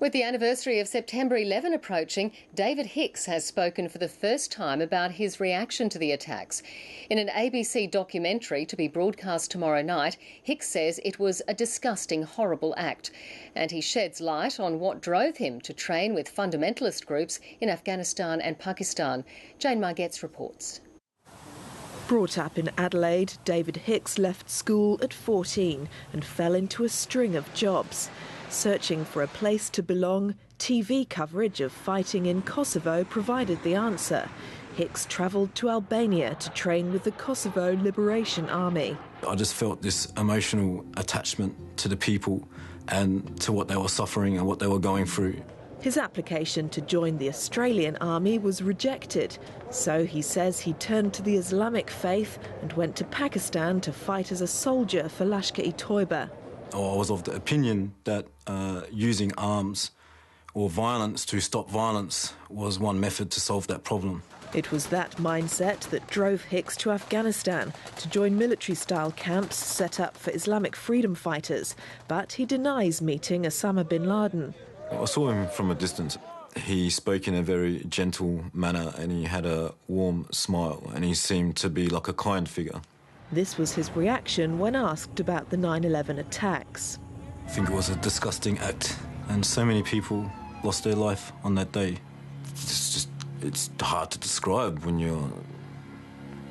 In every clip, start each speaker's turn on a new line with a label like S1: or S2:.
S1: With the anniversary of September 11 approaching, David Hicks has spoken for the first time about his reaction to the attacks. In an ABC documentary to be broadcast tomorrow night, Hicks says it was a disgusting, horrible act. And he sheds light on what drove him to train with fundamentalist groups in Afghanistan and Pakistan. Jane Margetts reports.
S2: Brought up in Adelaide, David Hicks left school at 14 and fell into a string of jobs. Searching for a place to belong, TV coverage of fighting in Kosovo provided the answer. Hicks travelled to Albania to train with the Kosovo Liberation Army.
S3: I just felt this emotional attachment to the people and to what they were suffering and what they were going through.
S2: His application to join the Australian Army was rejected, so he says he turned to the Islamic faith and went to Pakistan to fight as a soldier for Lashkar-e-Toiba.
S3: I was of the opinion that using arms or violence to stop violence was one method to solve that problem.
S2: It was that mindset that drove Hicks to Afghanistan to join military-style camps set up for Islamic freedom fighters, but he denies meeting Osama bin Laden.
S3: I saw him from a distance. He spoke in a very gentle manner and he had a warm smile and he seemed to be like a kind figure.
S2: This was his reaction when asked about the 9/11 attacks.
S3: I think it was a disgusting act and so many people lost their life on that day. It's hard to describe when you're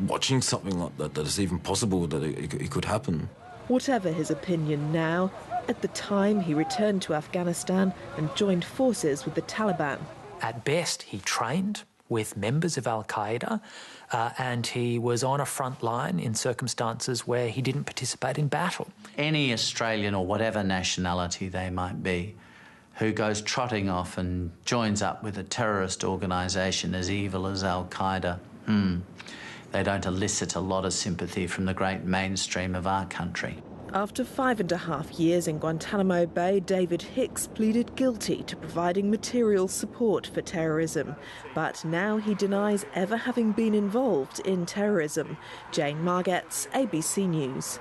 S3: watching something like that it's even possible that it could happen.
S2: Whatever his opinion now, at the time he returned to Afghanistan and joined forces with the Taliban.
S4: At best, he trained with members of Al-Qaeda and he was on a front line in circumstances where he didn't participate in battle.
S5: Any Australian or whatever nationality they might be who goes trotting off and joins up with a terrorist organisation as evil as Al-Qaeda, they don't elicit a lot of sympathy from the great mainstream of our country.
S2: After 5.5 years in Guantanamo Bay, David Hicks pleaded guilty to providing material support for terrorism. But now he denies ever having been involved in terrorism. Jane Margetts, ABC News.